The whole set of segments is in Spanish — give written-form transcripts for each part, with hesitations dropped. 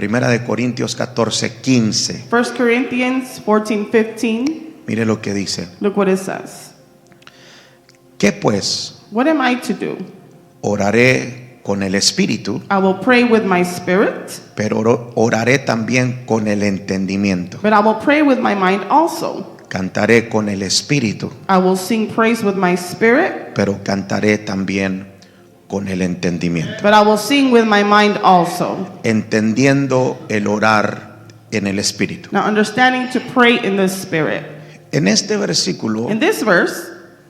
Primera de Corintios 14:15. 1 Corinthians 14:15. Mire lo que dice. Look what it says. ¿Qué pues? What am I to do? Oraré con el espíritu, I will pray with my spirit, pero oraré también con el entendimiento. but I will pray with my mind also. Cantaré con el espíritu, I will sing praise with my spirit, pero cantaré también con el entendimiento. but I will sing with my mind also. Entendiendo el orar en el espíritu. Now, understanding to pray in the spirit. En este versículo In this verse,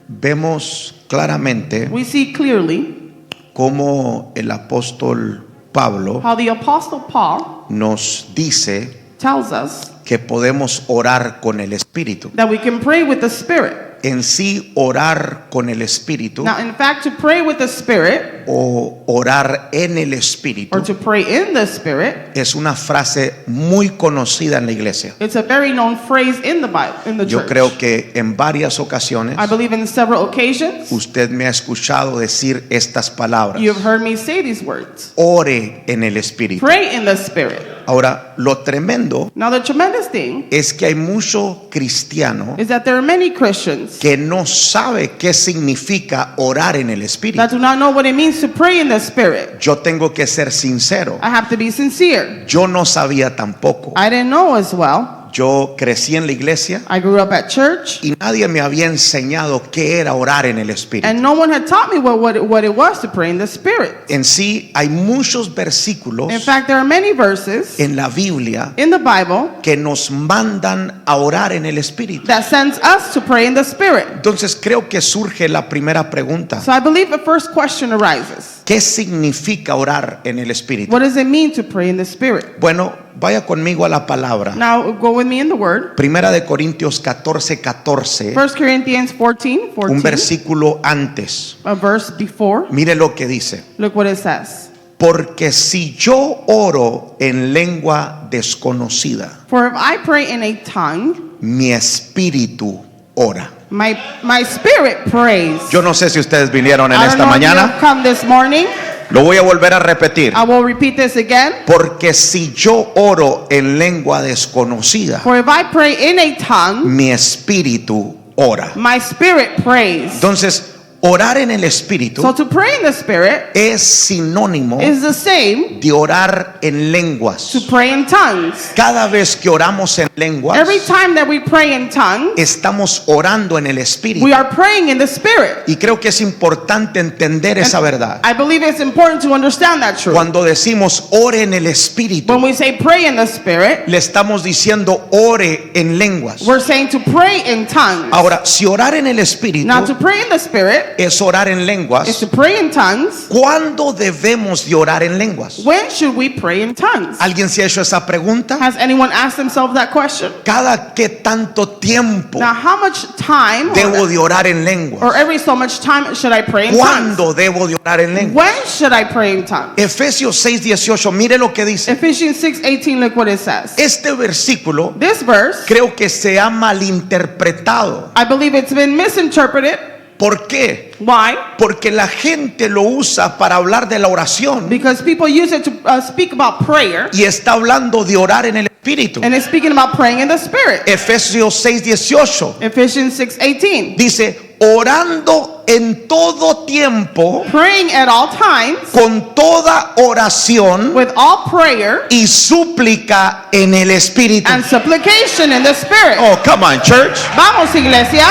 vemos claramente we see clearly cómo el apóstol Pablo how the Apostle Paul nos dice tells us que podemos orar con el espíritu. that we can pray with the spirit. En sí, orar con el espíritu Now, in fact, to pray with the spirit o orar en el or espíritu to pray in the spirit, es una frase muy conocida en la iglesia. it's a very known phrase in the Bible, in the Yo church. creo que en varias ocasiones I believe in several occasions usted me ha escuchado decir estas palabras. you have heard me say these words. Ore en el espíritu. Pray in the spirit. Ahora, lo tremendo Now, the tremendous thing es que hay mucho cristiano is that there are many Christians que no sabe qué significa orar en el espíritu. that do not know what it means to pray in the spirit. Yo tengo que ser sincero. I have to be sincere. Yo no sabía tampoco. I didn't know as well. Yo crecí en la iglesia I grew up at church, y nadie me había enseñado qué era orar en el espíritu. and no one had taught me what it was to pray in the spirit. En sí, hay muchos versículos In fact, there are many verses en la Biblia in the Bible que nos mandan a orar en el espíritu. that sends us to pray in the spirit. Entonces creo que surge la primera pregunta. So I believe the first question arises. ¿Qué significa orar en el espíritu? What does it mean to pray in the spirit? Bueno, vaya conmigo a la palabra. Now, go with me in the word. Primera de Corintios 14:14, 1 Corinthians 14:14, un versículo antes. a verse before. Mire lo que dice. Look what it says. Porque si yo oro en lengua desconocida, For if I pray in a tongue, mi espíritu ora. my spirit prays. Yo no sé si ustedes vinieron en I don't esta know if you have mañana. come this morning. Lo voy a volver a repetir. I will repeat this again. Porque si yo oro en lengua desconocida, For if I pray in a tongue, mi espíritu ora. my spirit prays. Entonces, orar en el espíritu So to pray in the spirit es sinónimo is the same de orar en lenguas. to pray in tongues. Cada vez que oramos en lenguas, Every time that we pray in tongues, estamos orando en el espíritu. we are praying in the spirit. Y creo que es importante entender esa verdad. I believe it's important to understand that truth. Cuando decimos ore en el espíritu, When we say pray in the spirit, le estamos diciendo ore en lenguas. we're saying to pray in tongues. Ahora, si orar en el espíritu Now, to pray in the spirit es orar en is lenguas, to pray in tongues. ¿cuándo debemos de orar en lenguas? When should we pray in tongues? ¿Alguien se ha hecho esa pregunta? Has anyone asked themselves that question? ¿Cada qué tanto tiempo Now, how much time debo de orar en or lenguas? every so much time should I pray in tongues? ¿Cuándo debo de orar en lenguas? When should I pray in tongues? Efesios 6:18, mire lo que dice. Ephesians 6:18, look what it says. Este versículo This verse, creo que se ha malinterpretado. I believe it's been misinterpreted. ¿Por qué? Why? Porque la gente lo usa para hablar de la oración Because people use it to speak about prayer, y está hablando de orar en el espíritu. and it's speaking about praying in the spirit. Efesios 6:18 Ephesians 6:18, dice, orando en todo tiempo, praying at all times con toda oración with all prayer y súplica en el espíritu. and supplication in the spirit. Oh, come on, church. Vamos, iglesia.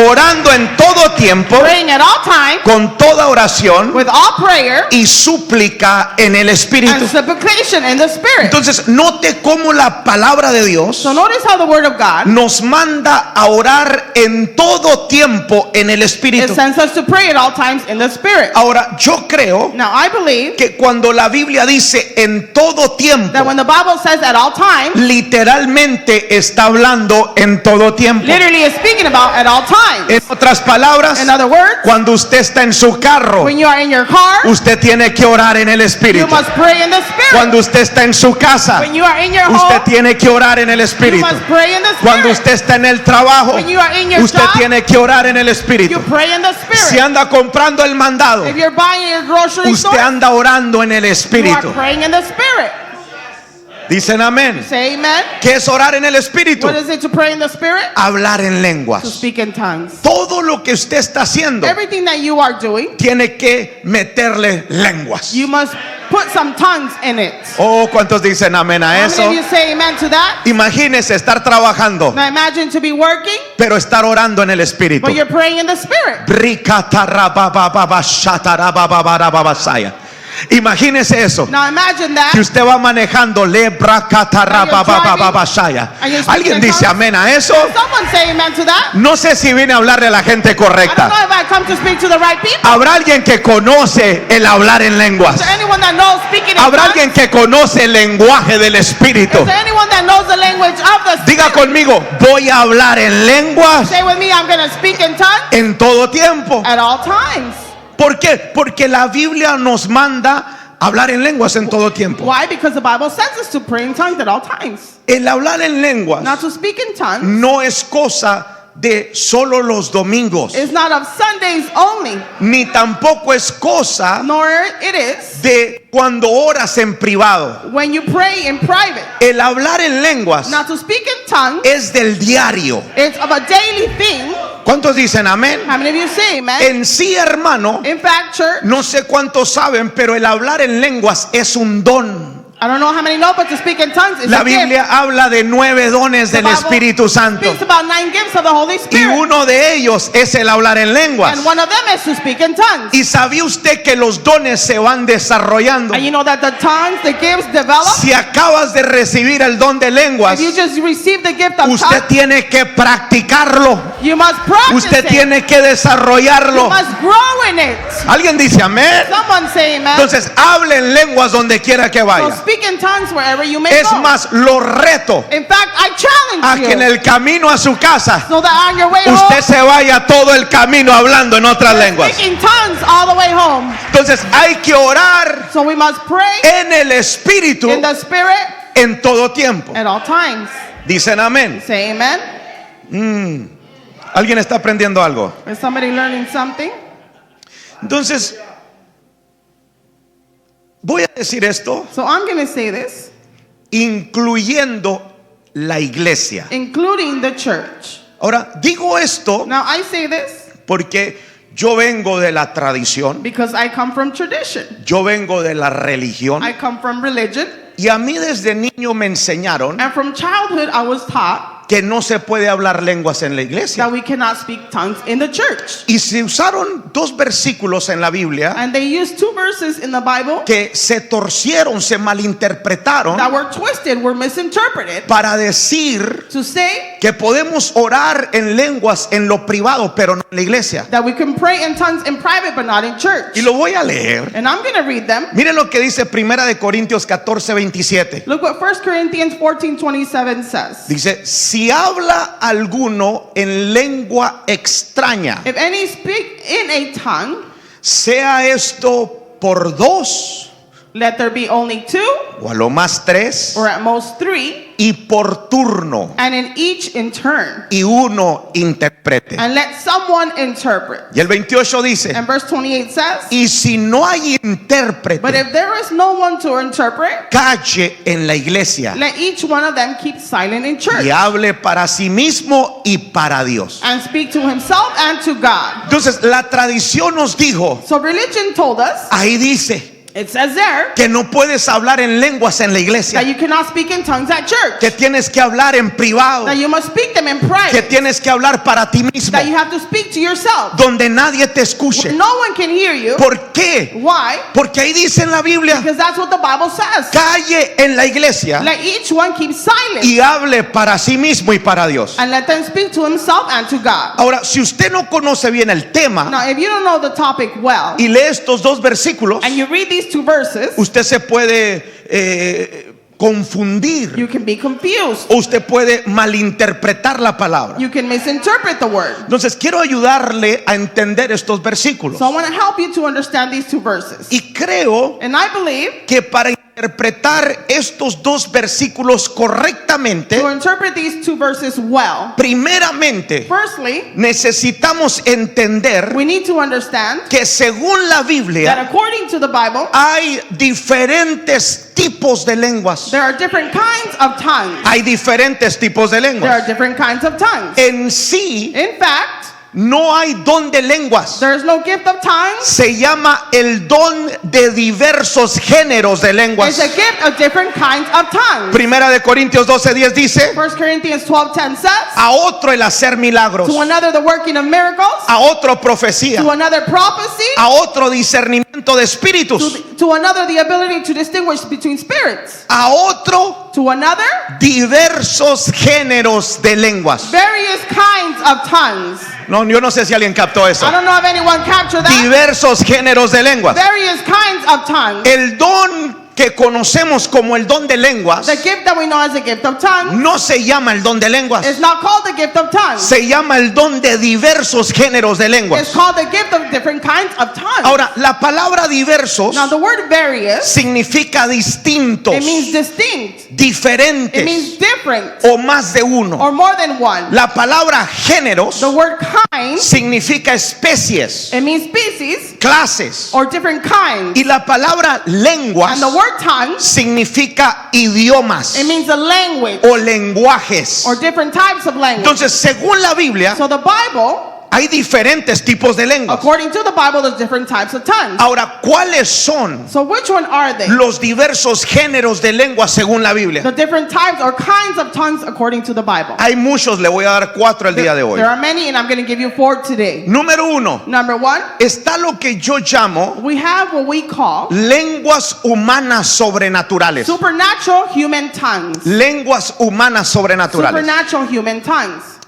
Orando en todo tiempo, Praying at all times con toda oración with all prayer y súplica en el espíritu. and supplication in the spirit. Entonces, note cómo la palabra de Dios So notice how the word of God, nos manda a orar en todo tiempo en el it espíritu. sends us to pray at all times in the spirit. Ahora, yo creo Now, I believe que cuando la Biblia dice en todo tiempo, that when the Bible says at all times, literalmente está hablando en todo tiempo. literally is speaking about at all times. En otras palabras, In other words, cuando usted está en su carro, when you are in your car, usted tiene que orar en el you espíritu. must pray in the spirit. Cuando usted está en su casa, When you are in your usted home, tiene que orar en el you espíritu. must pray in the Cuando spirit. usted está en el trabajo, When you are in your usted job, tiene que orar en el espíritu. you pray in the Si spirit. anda comprando el mandado, If you're buying your grocery usted store, anda orando en el you are espíritu. praying in the spirit. Dicen amén. Say amen. ¿Qué es orar en el Espíritu? What is it to pray in the Spirit? Hablar en To lenguas. speak in tongues. Todo lo que usted está haciendo Everything that you are doing, tiene que meterle lenguas. you must put some tongues in it. Oh, ¿cuántos dicen amén a How many eso? of you say amen to that? Imagínese estar trabajando, Now imagine to be working, pero estar orando en el Espíritu. but you're praying in the Spirit. Imagínese eso. Now imagine that. Que usted va manejando. ¿Alguien dice amén a eso? Someone say amen to that. No sé si viene a hablarle a la gente I don't correcta. know if I come to speak to the right people. Habrá alguien que conoce el hablar en lenguas. Is there anyone that knows speaking in Habrá tongues? alguien que conoce el lenguaje del Espíritu. Is there anyone that knows the language of the Diga Spirit? conmigo, voy a hablar en lenguas Say with me, I'm going to speak in tongues en todo tiempo. at all times. ¿Por qué? Porque la Biblia nos manda hablar en lenguas en todo tiempo. Why? Because the Bible says us to pray in tongues at all times. El hablar en lenguas Not to speak in tongues no es cosa de solo los domingos, is not of Sundays only, ni tampoco es cosa nor it is de cuando oras en privado. when you pray in private. El hablar en lenguas Not to speak in tongues, es del diario. it's of a daily thing. ¿Cuántos dicen amén? How many of you say amen? En sí, hermano, In fact, church, no sé cuántos saben, pero el hablar en lenguas es un don. I don't know how many know, but to speak in tongues is La a gift. Biblia habla de 9 dones The del Bible Espíritu Santo, speaks about 9 gifts of the Holy y Spirit. uno de ellos es el hablar en lenguas. And one of them is to speak in tongues. ¿Y sabía usted que los dones se van desarrollando? And you know that the tongues, the gifts develop. Si acabas de recibir el don de lenguas, If you just receive the gift of usted tongues, tiene que practicarlo. you must practice Usted it. tiene que You desarrollarlo. must grow in it. ¿Alguien dice amén? Someone say amen. Entonces, hable en lenguas donde quiera que So vaya. speak in tongues wherever you may Es go. más, lo reto In fact, I a challenge que en you el camino a su casa so that on your way usted home, se vaya todo el camino hablando en otras lenguas. speak in tongues all the way home. Entonces, hay que orar So we must pray en el Espíritu in the Spirit en todo tiempo. at all times. Dicen amén. Say amen. ¿Alguien está aprendiendo algo? Is somebody learning something? Entonces, voy a decir esto, So I'm going to say this, incluyendo la iglesia. including the church. Ahora, digo esto Now I say this porque yo vengo de la tradición, because I come from tradition. yo vengo de la religión, I come from religion. y a mí desde niño me enseñaron And from childhood, I was taught que no se puede hablar lenguas en la iglesia. that we cannot speak tongues in the church. Y se usaron 2 versículos en la Biblia And they used 2 verses in the Bible que se torcieron, se malinterpretaron that were twisted, were misinterpreted para decir to say que podemos orar en lenguas en lo privado, pero no en la iglesia. that we can pray in tongues in private but not in church. Y lo voy a leer. And I'm going to read them. Miren lo que dice 1 de Corintios 14:27. Look what 1 Corinthians 14:27 says. Dice, si habla alguno en lengua extraña, If any speak in a tongue, sea esto por 2 let there be only 2 o a lo más 3, or at most 3, y por turno, and in each in turn, y uno interprete. and let someone interpret. Y el 28 dice, And verse 28 says, y si no hay but intérprete, if there is no one to interpret, calle en la iglesia let each one of them keep silent in church y hable para sí mismo y para Dios. and speak to himself and to God. Entonces, la tradición nos dijo, So religion told us, ahí dice, it says there, que no puedes hablar en lenguas en la iglesia, that you cannot speak in tongues at church, que tienes que hablar en privado, that you must speak them in que private, tienes que hablar para ti mismo, that you have to speak to yourself. donde nadie te escuche. No one can hear you. ¿Por qué? Why? Porque ahí dice en la Biblia, Because that's what the Bible says. calle en la iglesia Let each one keep silent y hable para sí mismo y para Dios. and let them speak to himself and to God. Ahora, si usted no conoce bien el tema Now, if you don't know the topic well, y lee estos 2 versículos, and you read these 2 verses, usted se puede confundir, you can be confused. o usted puede malinterpretar la palabra. You can misinterpret the word. Entonces, quiero ayudarle a entender estos versículos. So I want to help you to understand these 2 verses. Y creo And I believe que para interpretar interpretar estos dos versículos correctamente, To interpret these two verses well, primeramente firstly, necesitamos entender we need to understand que según la that Biblia according to the Bible, hay diferentes tipos de lenguas. there are different kinds of tongues. Hay diferentes tipos de There are lenguas. different kinds of tongues. En sí In fact, no hay don de lenguas. there is no gift of tongues. Se llama el don de diversos géneros de lenguas. It's a gift of different kinds of tongues. Primera de Corintios 12:10 dice, 1 Corinthians 12:10 says, a otro el hacer milagros, to another the working of miracles, a otro profecía, to another prophecy, a otro discernimiento de espíritus, to another the ability to distinguish between spirits, a otro to another diversos géneros de lenguas. various kinds of tongues. No, yo no sé si alguien captó eso. I don't know if anyone captured that. Diversos géneros de lenguas. Various kinds of tongues. El don que conocemos como el don de lenguas The gift that we know as a gift of tongues no se llama el don de lenguas, is not called the gift of tongues. se llama el don de diversos géneros de It's lenguas. called the gift of different kinds of tongues. Ahora, la palabra diversos Now the word various, significa distintos, it means distinct. It diferentes means different o más de uno. or more than one. La palabra géneros The word kind, significa especies, it means species clases. or different kinds. Y la palabra lenguas And the word tongue, significa idiomas it means a language o lenguajes. or different types of language. Entonces, según la Biblia, So the Bible, hay diferentes tipos de lenguas. according to the Bible, there's different types of tongues. Ahora, ¿cuáles son So which one are they? los diversos géneros de lenguas según la Biblia? The different types or kinds of tongues according to the Bible. Hay muchos, le voy a dar 4 el día de hoy. There are many, and I'm going to give you 4 today. Número 1, Number 1, está lo que yo llamo we have what we call lenguas humanas sobrenaturales. supernatural human tongues. Lenguas humanas sobrenaturales. Supernatural human tongues.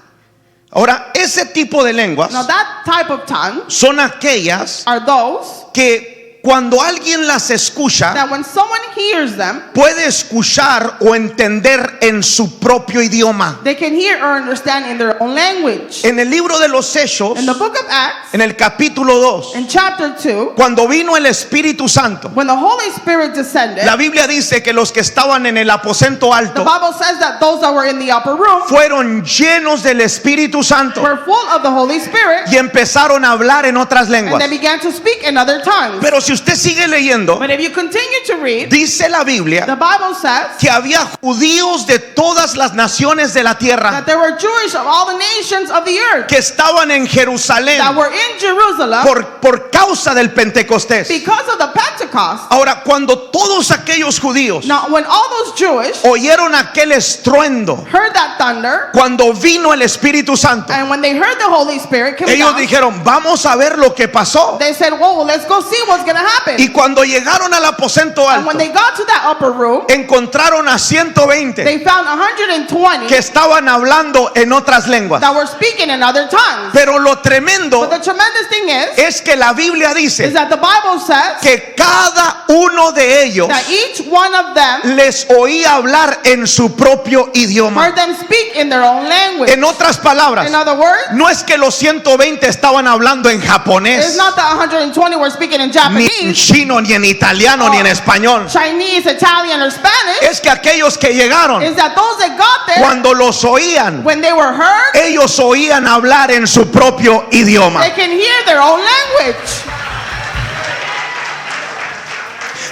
Ahora, ese tipo de lenguas Now that type of tongue son aquellas are those que cuando alguien las escucha, that when someone hears them, puede escuchar o entender en su propio idioma. they can hear or understand in their own language. En el libro de los Hechos, In the book of Acts, en el capítulo 2, in chapter 2, cuando vino el Espíritu Santo, when the Holy Spirit descended, la Biblia dice que los que estaban en el aposento the alto Bible says that those that were in the upper room fueron llenos del Espíritu Santo were full of the Holy Spirit, y empezaron a hablar en otras and lenguas. they began to speak in other tongues. Pero si usted sigue leyendo, But if you continue to read, dice la the Biblia Bible says que había judíos de todas las naciones de la tierra that there were Jewish of all the nations of the earth que estaban en Jerusalén that were in Jerusalem por causa del Pentecostés. because of the Pentecost. Ahora, cuando todos aquellos judíos Now, when all those Jewish oyeron aquel estruendo, heard that thunder, cuando vino el Espíritu Santo, and when they heard the Holy Spirit come ellos down, dijeron, vamos a ver lo que pasó. they said, well, let's go see what's going to happen. Y cuando llegaron al aposento And when alto, they got to that upper room, encontraron a 120 they found 120 que estaban hablando en otras lenguas. that were speaking in other tongues. Pero lo tremendo But the tremendous thing is es que la Biblia dice that the Bible says que cada uno de ellos that each one of them les oía hablar en su propio idioma. heard them speak in their own language. En otras palabras, In other words, no es que los 120 estaban hablando en it's japonés, not that 120 were speaking in ni en Japanese, chino, ni en italiano, ni en español. Chinese, Italian, or Spanish. Es que aquellos que llegaron, Is that those that got there, cuando los oían, when they were heard, ellos oían hablar en su propio idioma. they can hear their own language.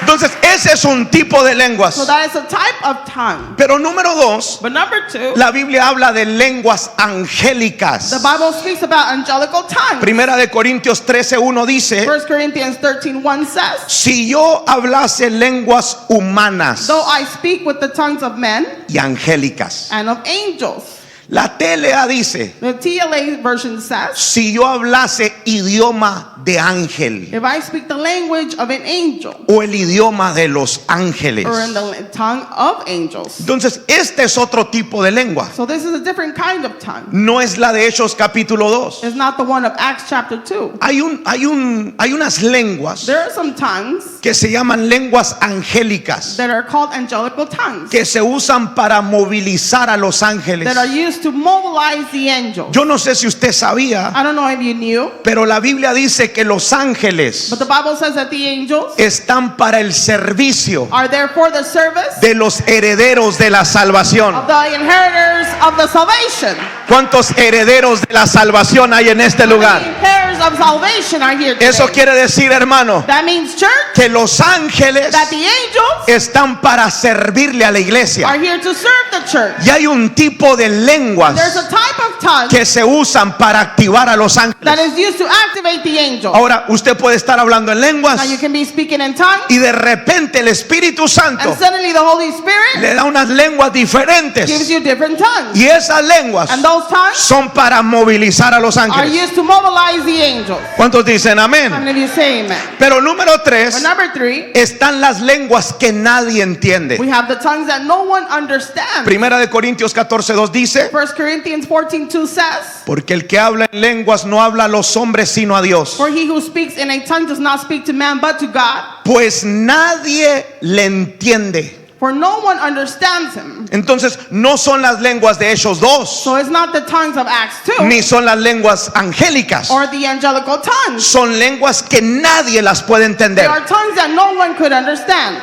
Entonces, ese es un tipo de lenguas. So that is a type of tongue. Pero número 2, But number 2, la Biblia habla de lenguas angélicas. the Bible speaks about angelical tongues. Primera de Corintios 13:1 dice, 1 Corinthians 13:1 says, si yo hablase lenguas humanas though I speak with the tongues of men y angélicas. and of angels. La TLA dice, The TLA version says, si yo hablase idioma de ángel if I speak the language of an angel o el idioma de los ángeles. or in the tongue of angels. Entonces, este es otro tipo de lengua. So this is a different kind of tongue. No es la de Hechos capítulo 2. It's not the one of Acts chapter 2. Hay unas lenguas There are some tongues que se llaman lenguas angélicas, that are called angelical tongues que se usan para movilizar a los ángeles. that are used to mobilize the angels. Yo no sé si usted sabía, I don't know if you knew, pero la Biblia dice que los ángeles but the Bible says that the angels están para el servicio are there for the service de los herederos de la salvación. of the inheritors of the salvation. ¿Cuántos herederos de la salvación hay en este The lugar? inheritors of salvation are here today. Eso quiere decir, hermano, That means, church, que los ángeles that the angels están para servirle a la are iglesia. here to serve the church. Y hay un tipo de lenguas There's a type of tongue que se usan para activar a los that ángeles. is used to activate the angels. Ahora, usted puede estar hablando en lenguas Now you can be speaking in tongues, y de repente el Espíritu Santo and suddenly the Holy Spirit le da unas lenguas gives diferentes. you different tongues. Y esas lenguas And those tongues son para movilizar a los are ángeles. used to mobilize the angels. ¿Cuántos dicen amén? How many of you say amen? Pero número But 3, number 3, están las lenguas que nadie entiende. we have the tongues that no one understands. Primera de Corintios 14:2 dice: 1 Corinthians 14:2 says, porque el que habla en lenguas no habla a los hombres sino a Dios, for he who speaks in a tongue does not speak to man but to God, pues nadie le entiende. for no one understands him. Entonces no son las lenguas de Hechos 2, So it's not the tongues of Acts 2 ni son las lenguas angélicas. or the angelical tongues. Son lenguas que nadie las puede They entender. are tongues that no one could understand.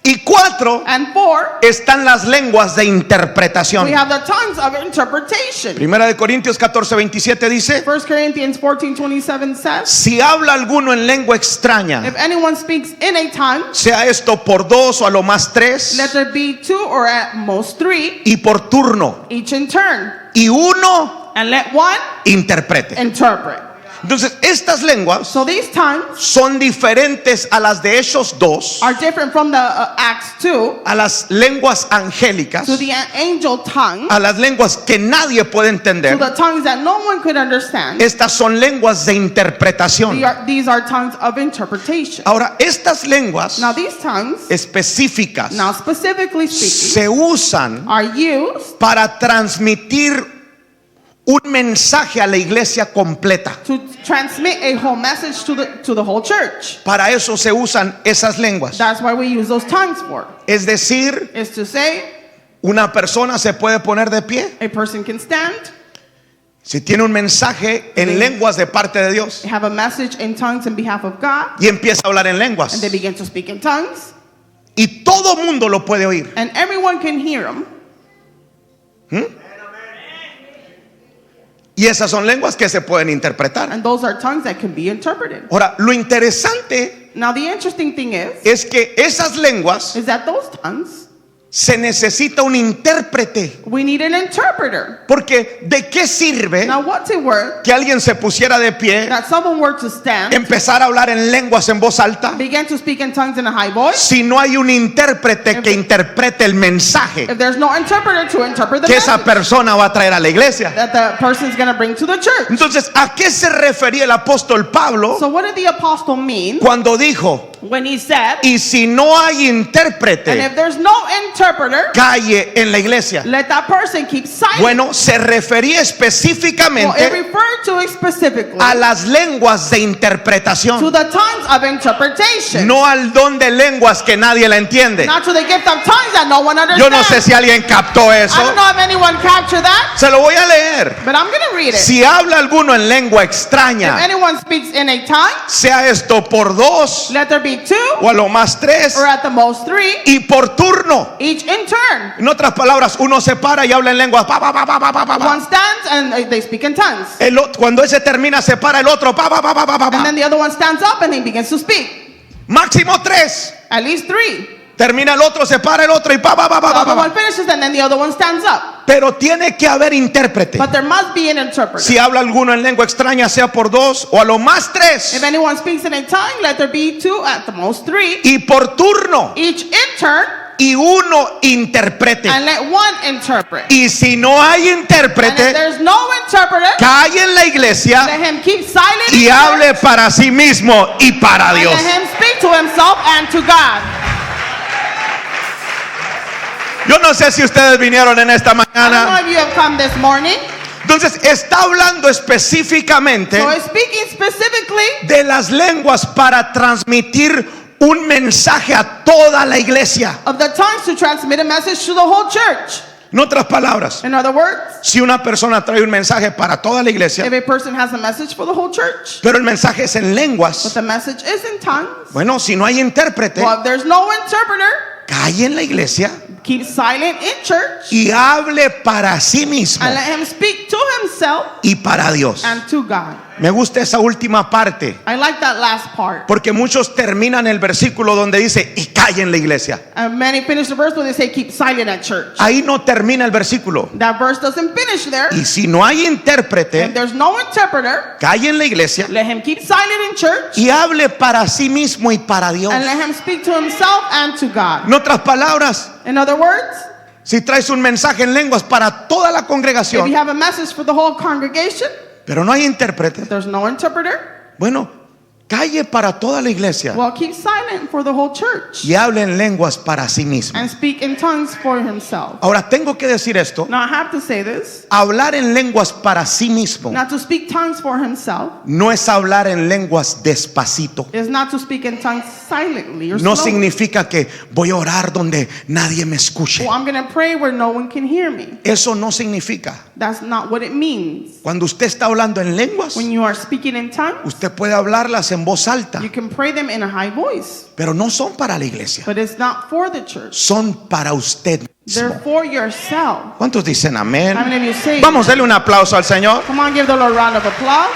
Y 4, And 4, están las lenguas de interpretación. we have the tongues of interpretation. Primera de Corintios 14:27 dice: 1 Corinthians 14:27 says, si habla alguno en lengua extraña, if anyone speaks in a tongue, sea esto por 2 o a lo más 3, let there be 2 or at most 3, y por turno, each in turn, y uno and let one interprete. interpret. Entonces estas lenguas So these tongues son diferentes a las de Hechos 2, are different from the Acts 2 a las lenguas angélicas, to the angel tongue, a las lenguas que nadie puede to entender. the tongues that no one could understand. Estas son lenguas de interpretación. These are tongues of interpretation. Ahora, estas lenguas Now these tongues, específicas now specifically speaking, se usan are used para transmitir un mensaje a la iglesia completa. to transmit a whole message to the whole church. Para eso se usan esas lenguas. That's why we use those tongues for. Es decir, Is to say una persona se puede poner de pie a person can stand, si tiene un mensaje en lenguas de parte de Dios have a message in tongues in behalf of God, y empieza a hablar en lenguas. and they begin to speak in tongues, Y todo mundo lo puede oír. and everyone can hear them. Y esas son lenguas que se pueden interpretar. And those are tongues that can be interpreted. Ahora, lo interesante Now the interesting thing es que esas lenguas is that those tongues, se necesita un intérprete. we need an interpreter. Porque ¿de qué sirve Now what's it worth que alguien se pusiera de pie, that someone were to stand, empezar a hablar en lenguas en voz alta, begin to speak in tongues in a high voice, si no hay un intérprete que interprete el mensaje if there's no interpreter to interpret the que esa message persona va a traer a la iglesia? that the person's going to bring to the church? Entonces, ¿a qué se refería el apóstol Pablo So what did the apostle mean cuando dijo, when he said, y si no hay and intérprete, if there's no interpreter, calle en la iglesia? let that person keep silent? Bueno, se refería Well, it específicamente referred to it specifically a las lenguas de to interpretación, the tongues of interpretation, no al don de lenguas que nadie la entiende. not to the gift of tongues that no one understands. Yo no sé si alguien captó I eso. don't know if anyone captured that, Se lo voy a leer. but I'm going to read it. Si habla alguno en lengua If extraña, anyone speaks in a tongue, sea esto por 2 let there be 2 o a lo más 3 or at the most 3, y por turno. each in turn. En otras palabras, uno se para y habla en lenguas. Pa, pa, pa, pa, pa, pa, pa, pa. One stands and they speak in tongues. Cuando ese termina, se para el otro. Pa, pa, pa, pa, pa, pa, And pa. then the other one stands up and he begins to speak. Máximo 3. At least 3. Termina el otro, se para el otro y pa, pa, pa, The pa, pa, other pa, one pa. finishes and then the other one stands up. Pero tiene que haber intérprete. But there must be an interpreter. Si habla alguno en lengua extraña, sea por 2 o a lo más 3 If anyone speaks in a tongue, let there be 2, at the most 3, y por turno, each in turn, y uno interprete. and let one interpret. Y si no hay And if intérprete, there's no interpreter, calle en la iglesia let him keep silent y in hable church, para sí mismo y para and Dios. let him speak to himself and to God. Yo no sé si ustedes vinieron en esta I don't know mañana. if you have come this morning. Entonces está hablando específicamente So speaking specifically de las lenguas para transmitir un mensaje a toda la iglesia. of the tongues to transmit a message to the whole church. En otras palabras, In other words, si una persona trae un mensaje para toda la iglesia, if a person has a message for the whole church, pero el mensaje es en but lenguas, the message is in tongues, bueno, si no hay intérprete, well, if there's no interpreter, calle en la iglesia keep silent in church y hable para sí mismo and let him speak to himself y para Dios. and to God. Me gusta esa última parte, I like that last part. porque muchos terminan el versículo donde dice y calle en la iglesia. And many finish the verse where they say keep silent at church. Ahí no termina el versículo. That verse doesn't finish there. Y si no hay If intérprete, there's no interpreter, calle en la iglesia let him keep silent in church y hable para sí mismo y para Dios. and let him speak to himself and to God. En otras palabras, In other words, si traes un mensaje en lenguas para toda la if congregación, you have a message for the whole congregation, pero no hay intérprete, there's no interpreter, bueno, calle para toda la iglesia well, keep silent for the whole church y hable en lenguas para sí mismo. and speak in tongues for himself. Ahora tengo que decir esto, Now I have to say this, hablar en lenguas para sí mismo not to speak tongues for himself no es hablar en lenguas despacito. is not to speak in tongues silently or No slowly. significa que voy a orar donde nadie me escuche. Well, I'm going to pray where no one can hear me. Eso no significa. That's not what it means. Cuando usted está hablando en lenguas, When you are speaking in tongues, usted puede hablarlas en voz alta, you can pray them in a high voice, pero no son para la iglesia. but it's not for the church. Son para usted They're mismo. for yourself. ¿Cuántos dicen amén? How many of you say? Vamos, darle un aplauso al Señor. Come on, give the Lord a round of applause.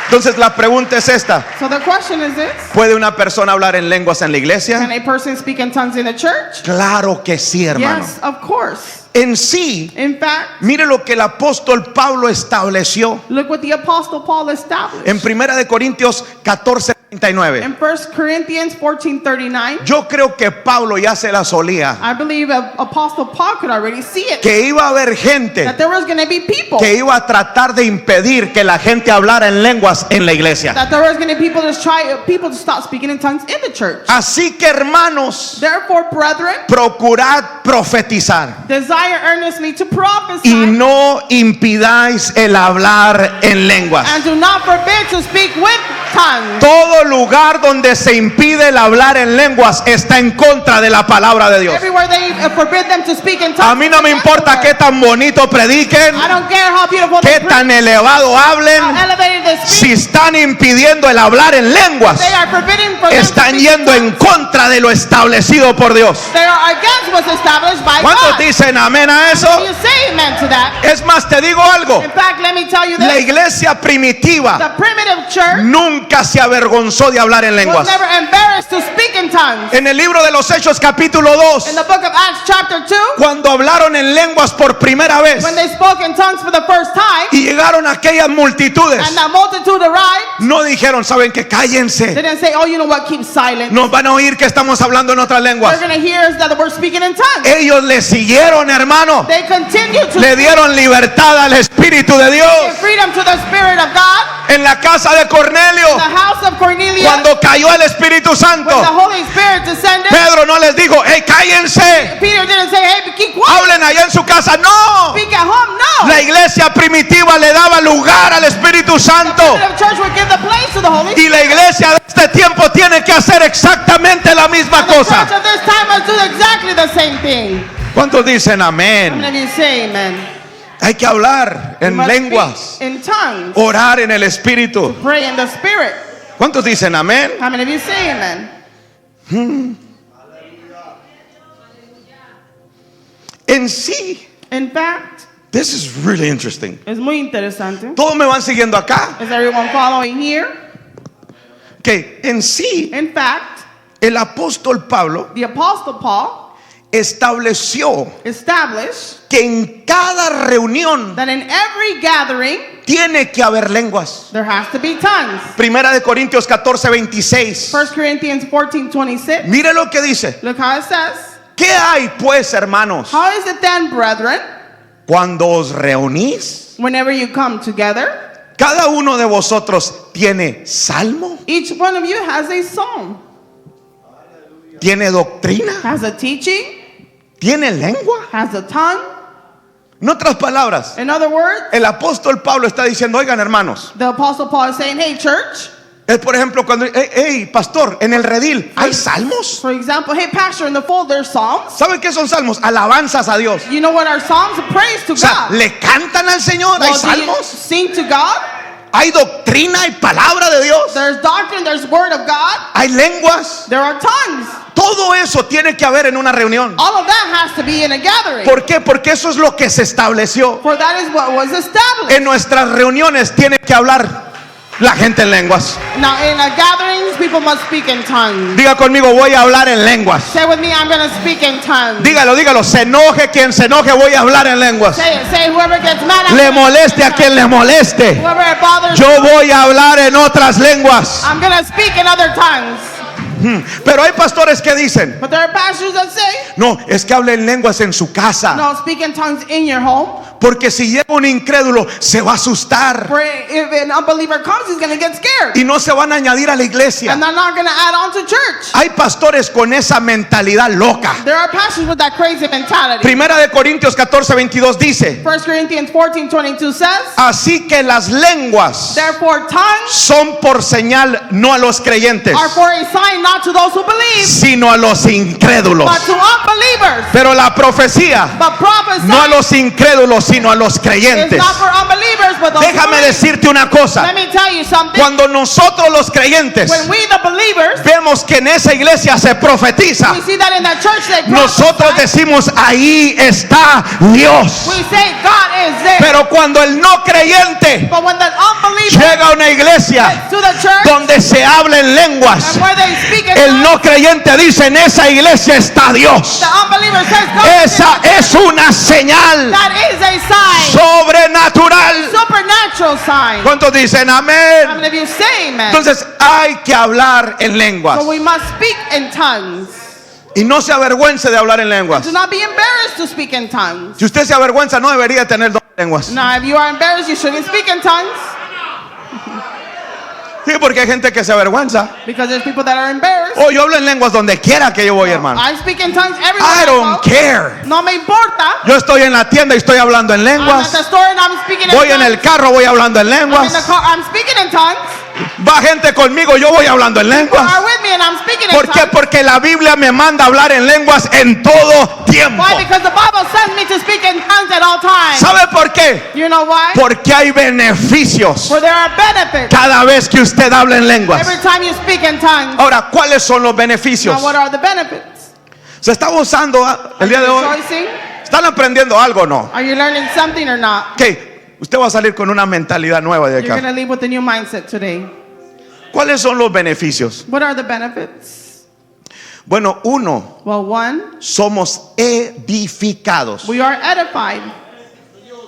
Entonces la pregunta es esta: So the question is this: ¿puede una persona hablar en lenguas en la can iglesia? a person speak in tongues in the church? Claro que sí, hermano. Yes, of course. En sí, In fact, mire lo que el apóstol Pablo estableció look what the Apostle Paul established. en 1 de Corintios 14:39. In 1 Corinthians 14:39, Yo creo que Pablo ya se la solía, I believe Apostle Paul could already see it. que iba a haber gente That there was going to be people. que iba a tratar de impedir que la gente hablara en lenguas en la iglesia. That there was going to be people to stop speaking in tongues in the church. Así que, hermanos, Therefore, brethren, procurad profetizar desire earnestly to prophesy y no impidáis el hablar en lenguas. and do not forbid to speak with tongues. Todo lugar donde se impide el hablar en lenguas está en contra de la palabra de Dios. Everywhere they forbid them to speak in tongues. A mí no me importa qué tan bonito prediquen, I don't care how beautiful qué they preach, tan elevado how hablen. elevated they speak. Si están impidiendo el hablar en lenguas, They are forbidding for them to están speak yendo in en tongues. contra de lo establecido por Dios. They are against what's established by ¿Cuántos God. dicen amén a eso? You say amen to that. Es más, te digo algo. In fact, let me tell you La this. iglesia primitiva The primitive church nunca se avergonzó de hablar en was lenguas. never embarrassed to speak in tongues. En el libro de los Hechos capítulo In 2, the book of Acts chapter 2, cuando hablaron en lenguas por primera vez when they spoke in tongues for the first time, y llegaron aquellas multitudes, and the multitude arrived, no dijeron, saben que they cállense, didn't say, oh, you know what, keep silent. nos van a oír que estamos hablando en otras They're lenguas. going to hear us that we're speaking in tongues. Ellos le siguieron, hermano, They continue to le dieron libertad al Espíritu de Dios. give freedom to the Spirit of God. En la casa de Cornelio, The house of Cornelius, cuando cayó el Espíritu when the Santo, Holy Spirit descended, Pedro no les dijo, hey, cállense, Peter didn't say, hey, keep quiet, hablen allá en su casa. No, speak at home. No. la iglesia primitiva le daba lugar al Espíritu Santo. The church would give the place to the Holy Spirit. Y la iglesia de este tiempo tiene que hacer exactamente la misma The cosa. church of this time must do exactly the same thing. ¿Cuántos dicen How amén? many of you say amen? Hay que hablar You en must lenguas, speak in tongues, orar en el Espíritu. pray in the Spirit. ¿Cuántos dicen amén? How many of you say amen? En sí, In fact, this is really interesting. es muy interesante. Todos me van siguiendo acá. Is everyone following here? Que en sí, In fact, el apóstol Pablo the Apostle Paul estableció established que en cada reunión that in every gathering tiene que haber lenguas. there has to be tongues. Primera de Corintios 14:26. 1 Corinthians 14:26. Mire lo que dice. Look how it says. ¿Qué hay pues, hermanos, How is it then, brethren, cuando os reunís? whenever you come together, Cada uno de vosotros tiene salmo, each one of you has a psalm, tiene doctrina, has a teaching, tiene lengua. has a tongue. En otras palabras, In other words, el apóstol Pablo está diciendo, oigan, hermanos, the Apostle Paul is saying, hey, church, Es por ejemplo cuando, hey, pastor, en el redil hay salmos. For example, hey pastor, in the fold there's psalms. ¿Saben qué son salmos? Alabanzas a Dios. You know what are psalms? Praise to O sea, God. le cantan al Señor, hay Well, do you salmos, sing to God? hay doctrina, hay palabra de Dios, There's doctrine, there's word of God. hay lenguas. There are tongues. Todo eso tiene que haber en una reunión. All of that has to be in a gathering. ¿Por qué? Porque eso es lo que se estableció. For that is what was established. En nuestras reuniones tiene que hablar la gente en lenguas. Now in a gatherings, people must speak in tongues. Diga conmigo, voy a hablar en lenguas. Say with me, I'm going to speak in tongues. Dígalo, dígalo, se enoje quien se enoje, voy a hablar en lenguas. Say it. Say whoever gets mad at Le me, moleste a quien le moleste. whoever it bothers Yo me, voy a hablar en otras lenguas. I'm going to speak in other tongues. Pero hay pastores que dicen, But there are pastors that say, no, es que hable en lenguas en su casa. no, speak in tongues in your home. Porque si llega un incrédulo, se va a asustar. For if an unbeliever comes, he's going to get scared. Y no se van a añadir a la iglesia. And they're not going to add on to church. Hay pastores con esa mentalidad loca. There are pastors with that crazy mentality. Primera de Corintios 14:22 dice, 1 Corinthians 14:22 says, así que las lenguas therefore tongues son por señal no a los creyentes, are for a sign not to those who believe, sino a los incrédulos. but to unbelievers. Pero la profecía But prophecy no a los incrédulos, sino a los is creyentes. not for unbelievers, but those who Déjame believe. decirte una cosa. Let me tell you something. Cuando nosotros los creyentes When we the believers, vemos que en esa iglesia se profetiza, we see that in the church they nosotros prophesy. decimos, ahí está Dios. We say God is there. Pero cuando el no creyente But when the unbeliever llega a una iglesia gets to the church donde se habla en lenguas, and where they speak in el tongues, no creyente dice, en esa iglesia está Dios. the unbeliever says God is Esa there. es una señal That is a sign. sobrenatural. Supernatural sign. ¿Cuántos dicen How amén? many of you say amen? Entonces hay que hablar en lenguas. So we must speak in tongues. Y no se avergüence de hablar en lenguas. Do not be embarrassed to speak in tongues. Si usted se avergüenza, no debería tener dos lenguas. Now, if you are embarrassed, you shouldn't speak in tongues Sí, porque hay gente que se avergüenza. because there's people that are embarrassed. Oh, yo hablo en lenguas donde quiera que yo voy, hermano. I speak in tongues everywhere I I don't go. care. No me importa. Yo estoy en la tienda y estoy hablando en I'm at lenguas. the store and I'm speaking in Voy en tongues. el carro, voy hablando en I'm in the lenguas. car, I'm speaking in tongues. Va gente conmigo, yo voy hablando en You lenguas. are with me and I'm speaking in ¿Por qué? tongues. Porque la Biblia me manda a hablar en lenguas en todo tiempo. Why? Because the Bible sends me to speak in tongues at all times. ¿Sabe por qué? You know why? Porque hay beneficios For there are benefits cada vez que usted habla en lenguas. every time you speak in tongues. Ahora, ¿cuáles son los beneficios? Now, what are the benefits? ¿Se está gozando el día de hoy? Rejoicing? ¿Están aprendiendo algo o no? Are you learning something or not? ¿Qué? Usted va a salir con una mentalidad nueva de You're going acá. to leave with a new mindset today. ¿Cuáles son los beneficios? What are the benefits? Bueno, uno, Well, one, somos edificados. we are edified.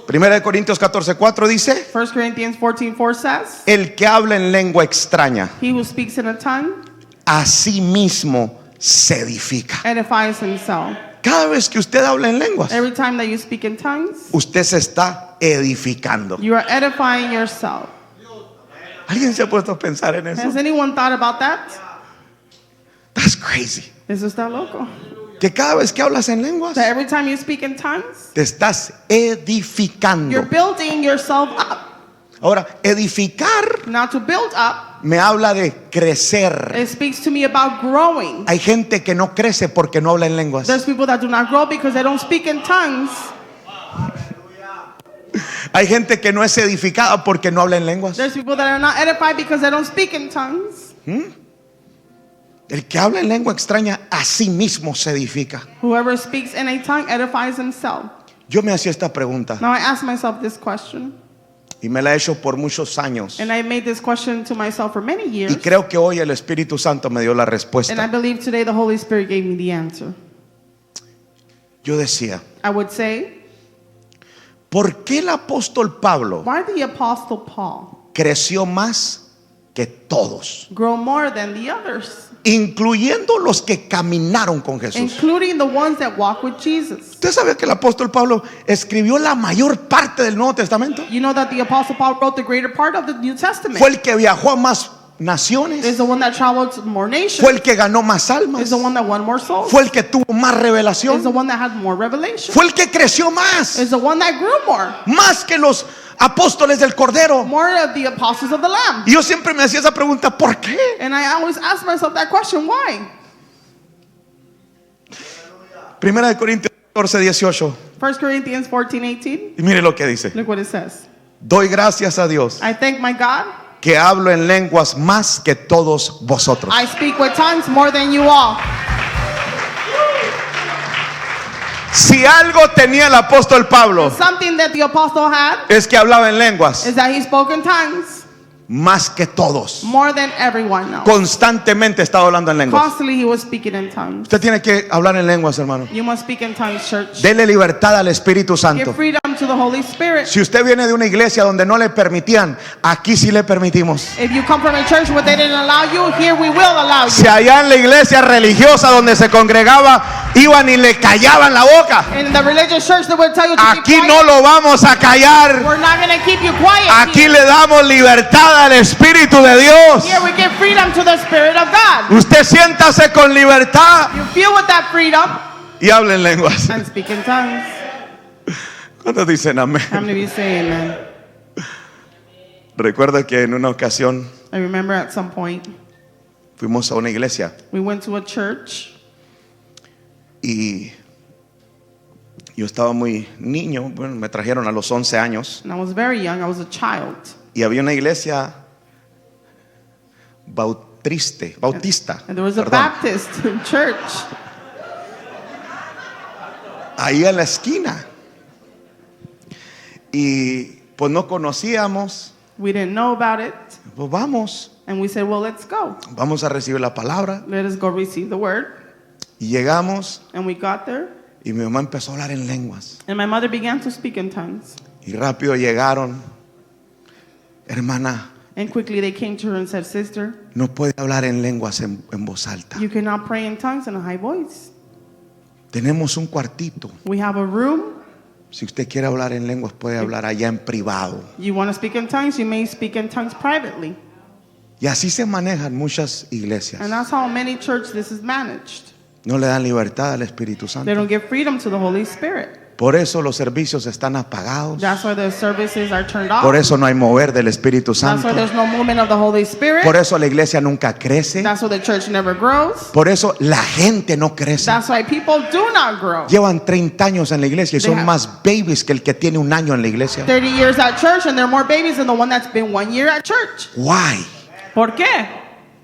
Primera de Corintios 14:4 dice, 1 Corinthians 14:4 says, el que habla en lengua extraña, he who speaks in a tongue a sí mismo se edifica. edifies himself. Cada vez que usted habla en lenguas, Every time that you speak in tongues, usted se está edificando. you are edifying yourself. ¿Alguien se ha puesto a pensar en eso? Has anyone thought about that? That's crazy. Eso está loco. Que cada vez que hablas en lenguas, That every time you speak in tongues, te estás you're edificando. building yourself up. Ahora, edificar Now, to build up, me habla de crecer. it speaks to me about growing. Hay gente que no crece porque no habla en lenguas. There's people that do not grow because they don't speak in tongues. Hay gente que no es edificada porque no habla en lenguas. There's people that are not edified because they don't speak in tongues. El que habla en lengua extraña a sí mismo se edifica. Whoever speaks in a tongue edifies himself. Yo me hacía esta pregunta Now, I ask myself this question, y me la he hecho por muchos años. and I made this question to myself for many years. Y creo que hoy el Espíritu Santo me dio la And I respuesta. believe today the Holy Spirit gave me the answer. Yo decía, I would say, ¿por qué el apóstol Pablo why the Apostle Paul creció más que todos, grow more than the others, incluyendo los que caminaron con Jesús? including the ones that walk with Jesus? ¿Usted sabe que el apóstol Pablo escribió la mayor parte del Nuevo Testamento? You know that the Apostle Paul wrote the greater part of the New Testament. Fue el que viajó a más naciones. is the one that traveled to more nations. Fue el que ganó más almas. Is the one that won more souls. Fue el que tuvo más Is revelación. the one that had more revelation. Fue el que creció más. Is the one that grew more. Más que los apóstoles del Cordero. More of the apostles of the Lamb. Y yo siempre me hacía esa pregunta, ¿por qué? And I always ask myself that question, why? Primera de Corintios 14:18. 1 Corinthians 14:18. Y mire lo que dice. Look what it says. Doy gracias a Dios I thank my God. que hablo en lenguas más que todos vosotros. I speak with tongues more than you all. Si algo tenía el apóstol Pablo Something that the apostle had es que hablaba en lenguas is that he spoke in tongues más que todos. more than everyone else. Constantemente estaba hablando en lenguas. Constantly he was speaking in tongues. Usted tiene que hablar en lenguas, hermano. You must speak in tongues, church. Dele libertad al Espíritu Give Santo. freedom to the Holy Spirit. Si usted viene de una iglesia donde no le permitían, aquí sí le permitimos. If you come from a church where they didn't allow you, here we will allow you. Si allá en la iglesia religiosa donde se congregaba iban y le callaban la boca, In the religious church they would tell you to aquí keep no quiet. lo vamos a callar. We're not going to keep you quiet. Aquí Here. le damos libertad al Espíritu de Dios. Here we give freedom to the Spirit of God. Usted siéntase con libertad You feel with that freedom y hable en lenguas. and speak in tongues. ¿Cuántos dicen amén? How many of you say amen? Recuerdo que en una ocasión I remember at some point fuimos a una iglesia we went to a church y yo estaba muy niño. Bueno, me trajeron a los 11 años and I was very young. I was a child. y había una iglesia bautista, And there was a perdón, Baptist church ahí en la esquina. Y pues no conocíamos. We didn't know about it. Pues vamos And we said, well, let's go. a recibir la palabra. Let us go receive the word. Y llegamos And we got there. y mi mamá empezó a hablar en lenguas. And my mother began to speak in tongues. Y rápido llegaron. Hermana, And quickly they came to her and said, sister, no puede hablar en lenguas en voz alta. you cannot pray in tongues in a high voice. Tenemos un cuartito. We have a room. Si usted quiere hablar en lenguas, puede hablar allá en privado. You want to speak in tongues, you may speak in tongues privately. Y así se manejan muchas iglesias. And that's how many churches this is managed. No le dan libertad al Espíritu They Santo. don't give freedom to the Holy Spirit. Por eso los servicios están apagados. That's why the services are turned off. Por eso no hay mover del Espíritu That's why Santo. there's no movement of the Holy Spirit. Por eso la iglesia nunca crece. That's why the church never grows. Por eso la gente no crece. That's why people do not grow. Llevan 30 años en la iglesia y They son have- más babies que el que tiene un año en la iglesia. 30 years at church and there are more babies than the one that's been 1 year at church. Why? ¿Por qué?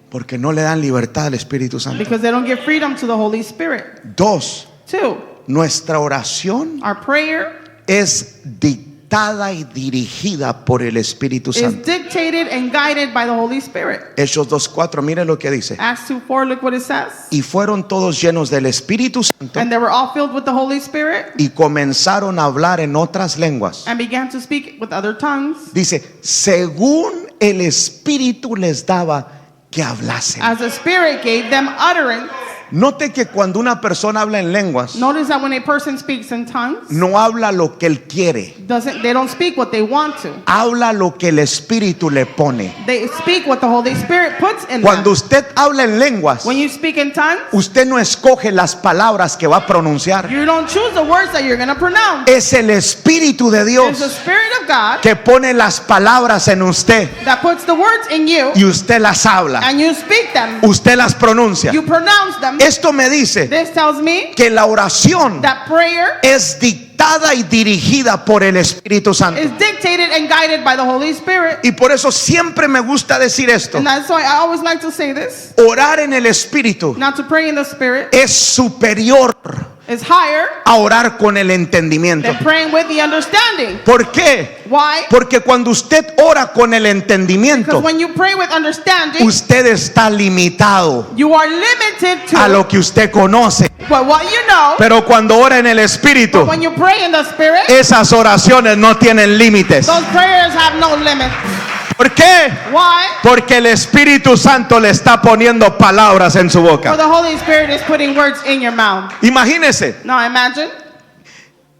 Porque no le dan libertad al Espíritu Santo. Because they don't give freedom to the Holy Spirit. 2. 2, Nuestra oración our prayer es dictada y dirigida por el Espíritu is Santo. dictated and guided by the Holy Spirit. Hechos 2:4, mire lo que dice. Acts 2:4, look what it says. Y fueron todos llenos del Espíritu Santo And they were all filled with the Holy Spirit y comenzaron a hablar en otras lenguas. and began to speak with other tongues Dice, según el Espíritu les daba que hablasen. as the Spirit gave them utterance. Note que cuando una persona habla en lenguas, Notice that when a person speaks in tongues, no habla lo que él quiere, they don't speak what they want to. habla lo que el Espíritu le pone. They speak what the Holy Spirit puts in Cuando them. usted habla en lenguas, When you speak in tongues, usted no escoge las palabras que va a pronunciar. you don't choose the words that you're going to pronounce. Es el Espíritu de It's the Dios Spirit of God que pone las palabras en usted that puts the words in you y usted las habla, and you speak them. usted las pronuncia. You pronounce them. Esto me dice This tells me que la oración that prayer es dictada y dirigida por el Espíritu Santo. is dictated and guided by the Holy Spirit. Y por eso siempre me gusta decir esto. And that's why I always like to say this. Orar en el Espíritu Not to pray in the Spirit es superior is higher a orar con el entendimiento. than praying with the understanding. ¿Por qué? Why? Porque cuando usted ora con el entendimiento, Because when you pray with understanding, usted está limitado you are limited a to lo que usted conoce. what you know. Pero cuando ora en el Espíritu, When you pray in the Spirit, esas oraciones no tienen límites. those prayers have no limit. ¿Por qué? Why? Porque el Espíritu Santo le está poniendo palabras en su For boca. the Holy Spirit is putting words in your mouth. Imagínese, Now imagine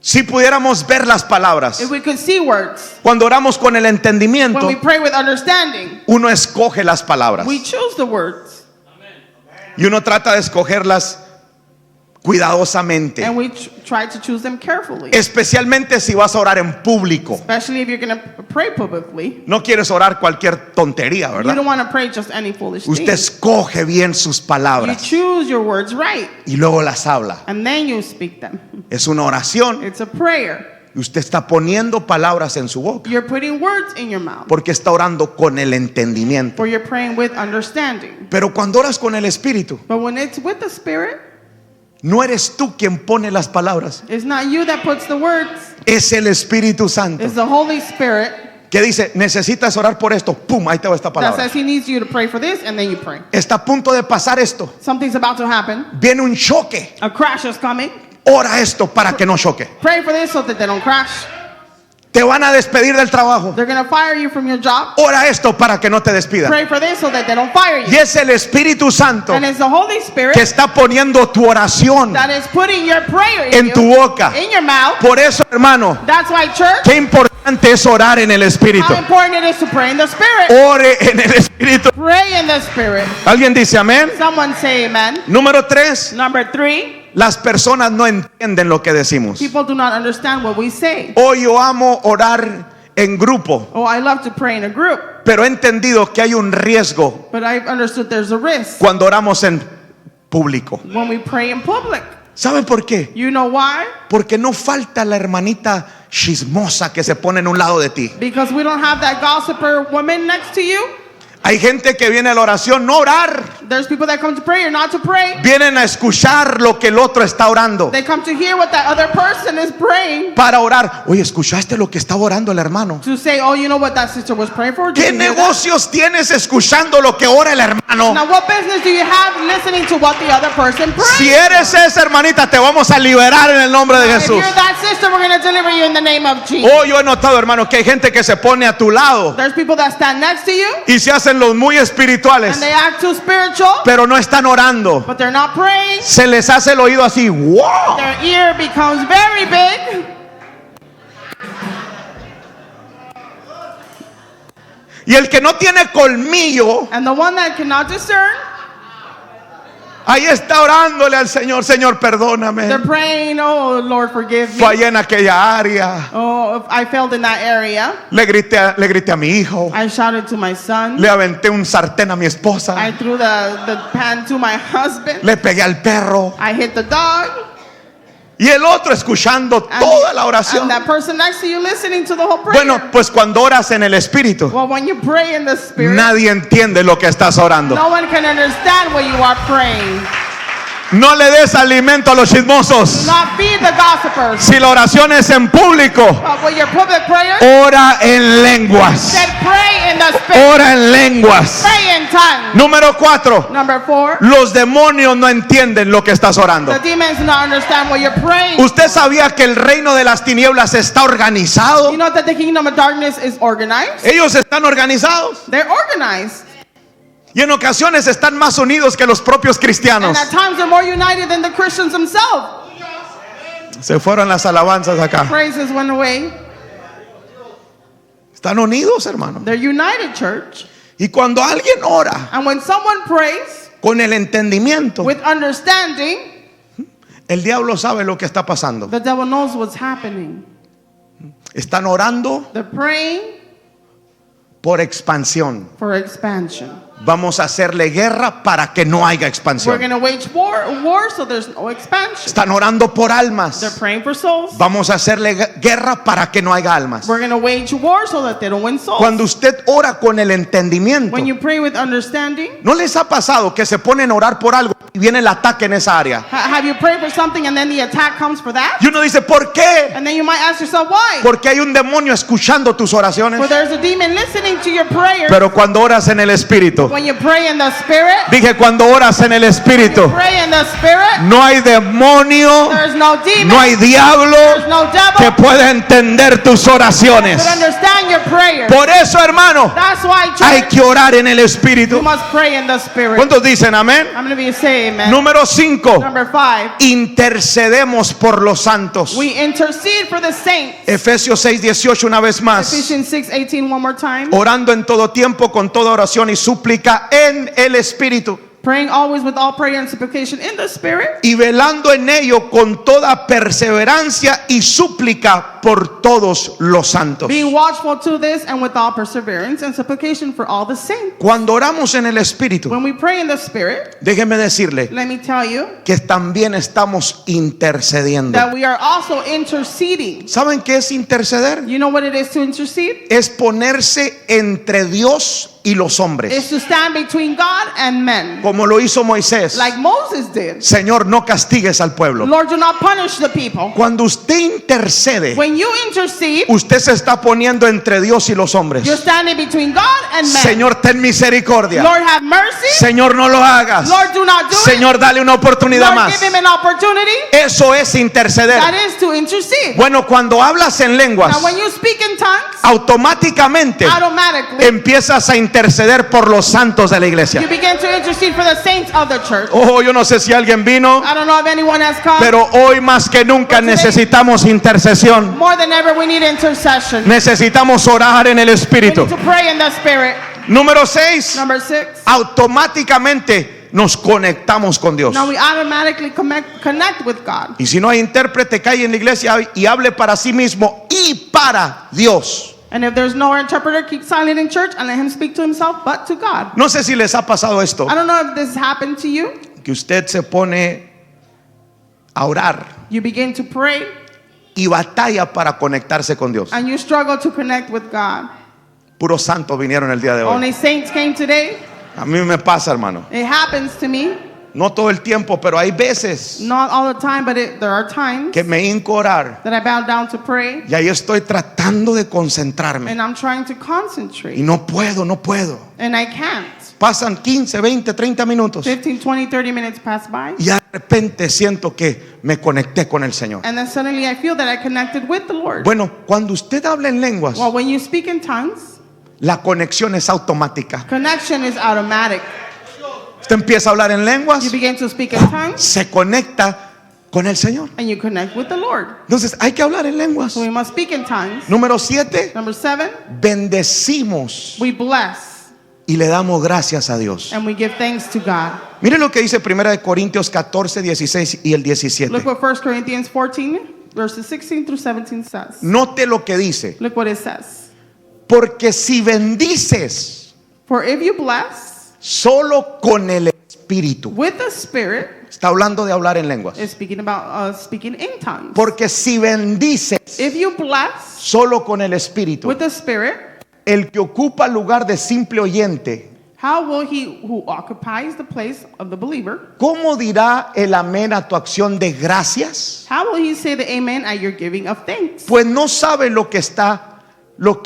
Si pudiéramos ver las palabras, if we could see words, cuando oramos con el entendimiento, when we pray with understanding, uno escoge las palabras we choose the words. y uno trata de escogerlas cuidadosamente, And we try to choose them carefully. especialmente si vas a orar en público. Especially if you're going to pray publicly. No quieres orar cualquier tontería, You ¿verdad? don't want to pray just any foolish Usted thing. escoge bien sus You palabras choose your words right, y luego las habla. and then you speak them. Es una oración. It's a prayer. Usted está poniendo palabras en su boca You're putting words in your mouth, porque está orando con el entendimiento. or you're praying with understanding. Pero cuando oras con el Espíritu, But when it's with the Spirit, no eres tú quien pone las palabras, it's not you that puts the words, es el Espíritu Santo it's the Holy Spirit que dice, necesitas orar por esto, pum, ahí te va esta that palabra. says He needs you to pray for this, and then you pray. Está a punto de pasar esto, Something's about to happen. viene un choque, A crash is coming. ora esto para que no choque. Pray for this so that they don't crash. Te van a despedir del trabajo, They're going to fire you from your job. ora esto para que no te despidan. Pray for this so that they don't fire Y you. es el Espíritu Santo And it's the Holy que Spirit está poniendo tu oración that is putting your prayer en in tu you, boca. in your mouth. Por eso, hermano, That's why, church, qué importante es orar en el Espíritu. how important it is to pray in the Spirit. Ore en el Espíritu. Pray in the Spirit. ¿Alguien dice amén? Someone say amen. Número 3, Number 3, las personas no entienden lo que decimos. people do not understand what we say. Hoy yo amo orar en grupo, Oh, I love to pray in a group, pero he entendido que hay un riesgo but I've understood there's a risk cuando oramos en público. when we pray in public. ¿Saben por qué? You know why? Porque no falta la hermanita chismosa que se pone en un lado de ti. Because we don't have that gossiper woman next to you. Hay gente que viene a la oración no a orar, There's people that come to pray or not to pray. vienen a escuchar lo que el otro está orando They come to hear what that other person is praying, para orar. Oye, ¿escuchaste lo que estaba orando el hermano? to say, oh, you know what that sister was praying for? Did ¿Qué you hear that? negocios tienes escuchando lo que ora el hermano? Now, what business do you have listening to what the other person prays? Si eres esa hermanita, te vamos a liberar en el nombre de If Jesús. you're that sister, we're going to deliver you in the name of Jesus. Oh, yo he notado, hermano, que hay gente que se pone a tu lado There's people that stand next to you y se hacen los muy espirituales, and they act too spiritual, pero no están orando. but they're not praying. Se les hace el oído así, wow. Their ear becomes very big. Y el que no tiene colmillo, And the one that cannot discern, ahí está orándole al Señor. Señor, perdóname. they're praying, oh, Lord, forgive me. Fallé en aquella área. Oh, if I failed in that area. Le grité a mi hijo. I shouted to my son. Le aventé un sartén a mi esposa. I threw the pan to my husband. Le pegué al perro. I hit the dog. Y el otro escuchando And toda la oración. and that person next to you listening to the whole prayer. Bueno, pues cuando oras en el Espíritu, Well, when you pray in the Spirit, nadie entiende lo que estás orando. no one can understand what you are praying. No le des alimento a los Do chismosos. not feed the gossipers. Si la oración es en público, But with your public prayers, ora en lenguas. said pray in the Spirit. Ora en lenguas. Pray in tongues. Número 4. Number 4, Los demonios no entienden lo que estás orando. the demons do not understand what you're praying. ¿Usted sabía que el reino de las tinieblas está organizado? You know that the kingdom of darkness is organized? Ellos están organizados. They're organized. Y en ocasiones están más unidos que los propios And cristianos. at times they're more united than the Christians themselves. Se fueron las alabanzas acá. Praises went away. Están unidos, hermano. They're united, church. Y cuando alguien ora And when someone prays con el entendimiento, with understanding, el diablo sabe lo que está pasando. the devil knows what's happening. Están orando They're praying por expansión. for expansion. Vamos a hacerle guerra para que no haya We're expansión. going to wage war so there's no expansion. Están orando por They're almas. praying for souls. Vamos a hacerle guerra para que no haya almas. We're going to wage war so that they don't win souls. Cuando usted ora con el entendimiento, When you pray with understanding, ¿no les ha pasado que se ponen a orar por algo y viene el ataque en esa área? have you prayed for something and then the attack comes for that? Y uno dice, ¿por qué? And then you might ask yourself why. Porque hay un demonio escuchando tus oraciones. For there's a demon listening to your prayer. Pero cuando oras en el Espíritu, When you pray in the Spirit, dije, cuando oras en el Espíritu, pray in the Spirit, no hay demonio, there's no demon, no hay diablo there's no que devil pueda entender tus oraciones. that understand your prayer. Por eso, hermano, That's why, hay church, que orar en el you Espíritu. must pray in the Spirit. ¿Cuántos dicen amén? I'm going to be saying say amen. Número 5. Number 5. Intercedemos por los santos. We intercede for the saints. Efesios 6:18 una vez más. Ephesians 6:18 one more time. Orando en todo tiempo con toda oración y súplica en el Espíritu. Praying always with all prayer and supplication in the Spirit. Y velando en ello con toda perseverancia y súplica por todos los santos. Being watchful to this and with all perseverance and supplication for all the saints. Cuando oramos en el Espíritu, When we pray in the Spirit, déjeme decirle let me tell you que también estamos intercediendo. that we are also interceding. ¿Saben qué es interceder? You know what it is to intercede? Es ponerse entre Dios y los hombres, It's to stand between God and men, como lo hizo Moisés. like Moses did. Señor, no castigues al pueblo. Lord, do not punish the people. Cuando usted intercede, When you intercede, usted se está poniendo entre Dios y los hombres. you're standing between God and men. Señor, ten misericordia. Lord, have mercy. Señor, no lo hagas. Lord, do not do it. Señor, dale una oportunidad Lord, más. give him an opportunity. Eso es interceder. That is to intercede. Bueno, cuando hablas en lenguas, Now, when you speak in tongues, automáticamente automatically empiezas a interceder por los santos de la iglesia. you begin to intercede for the saints of the church. Oh, yo no sé si alguien vino, I don't know if anyone has come. pero hoy más que nunca necesitamos intercesión. More than ever, we need intercession. Necesitamos orar en el We Espíritu. need to pray in the Spirit. Número 6. Number 6. Automáticamente nos conectamos con Dios. Now we automatically connect with God. Y si no hay intérprete, cae en la iglesia y hable para sí mismo y para Dios. And if there's no interpreter, keep silent in church and let him speak to himself, but to God. No sé si les ha pasado esto, I don't know if this happened to you. que usted se pone a orar You begin to pray y batalla para conectarse con Dios. and you struggle to connect with God. Puros santos vinieron el día de hoy. Only saints came today. A mí me pasa, hermano. It happens to me. No todo el tiempo, pero hay veces Not all the time, but there are times que me hinco a orar that I bow down to pray y ahí estoy tratando de concentrarme and I'm trying to y concentrate no puedo. and I can't. Pasan 15, 20, 30 minutos 15, 20, 30 minutes pass by y de repente siento que me conecté con el Señor. and then suddenly I feel that I connected with the Lord. Bueno, cuando usted habla en lenguas, Well, when you speak in tongues, la conexión es automática. connection is automatic. Usted empieza a hablar en lenguas, You begin to speak in tongues se conecta con el Señor. and you connect with the Lord. Entonces hay que hablar en lenguas. So we must speak in tongues. Número 7, Number 7, bendecimos we bless y le damos gracias a Dios. and we give thanks to God. Miren lo que dice 1 de Corintios 14, 16 y el 17. Look what 1 Corinthians 14, verses 16 through 17 says. Note lo que dice. Look what it says. Porque si bendices For if you bless solo con el Espíritu. with the Spirit, Está hablando de hablar en lenguas. it's speaking about speaking in tongues. Porque si bendices If you bless solo con el Espíritu, with the Spirit, el que ocupa lugar de simple oyente, how will he who occupies the place of the believer, ¿cómo dirá el amén a tu acción de gracias? how will he say the amen at your giving of thanks? Pues no sabe lo que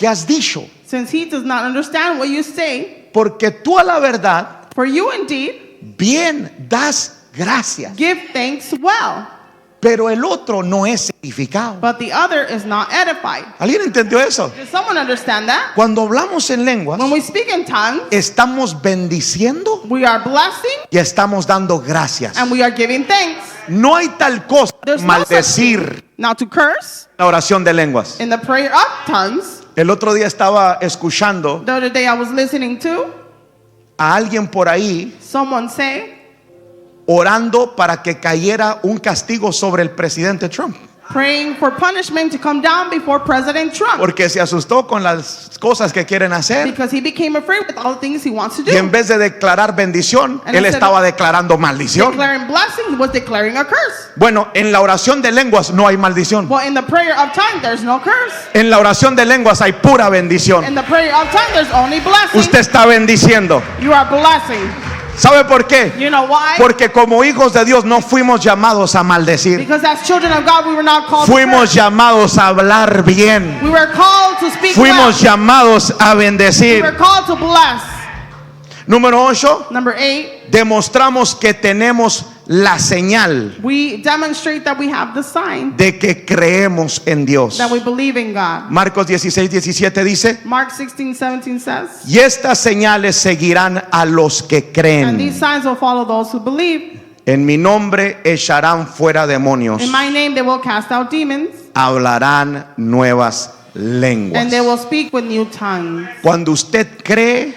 has dicho, Since he does not understand what you say, porque tú a la verdad for you indeed bien das gracias, give thanks well, pero el otro no es edificado. but the other is not edified. ¿Alguien entendió eso? Does someone understand that? Cuando hablamos en lenguas, When we speak in tongues, estamos bendiciendo we are blessing y estamos dando gracias. and we are giving thanks. No hay tal cosa There's no such maldecir thing. Now to curse la oración de lenguas. in the prayer of tongues. El otro día estaba escuchando The other day I was listening to a alguien por ahí someone say, orando para que cayera un castigo sobre el presidente Trump, praying for punishment to come down before President Trump porque se asustó con las cosas que quieren hacer because he became afraid with all the things he wants to y en do. vez de declarar bendición, And él instead estaba of declarando maldición. Declaring blessing, he was declaring a curse. Bueno, en la oración de lenguas no hay maldición. Well, in the prayer of tongue, there's no curse. En la oración de lenguas hay pura bendición. In the prayer of tongue, there's only blessing. Usted está bendiciendo. You are blessing. ¿Sabe por qué? You know why? Porque como hijos de Dios no fuimos llamados a maldecir. Because as children of God, we were not called to Fuimos curse. llamados a hablar bien. We were called to speak Fuimos well. llamados a We bendecir. were called to bless. Número 8. Number 8, Demostramos que tenemos la señal we demonstrate that we have the sign de que creemos en Dios. that we believe in God. Marcos 16, 17 dice: Mark 16, 17 says, y estas señales seguirán a los que and these creen. signs will follow those who believe. En mi nombre echarán fuera demonios. In my name they will cast out demons. Hablarán nuevas lenguas. And they will speak with new tongues. Cuando usted cree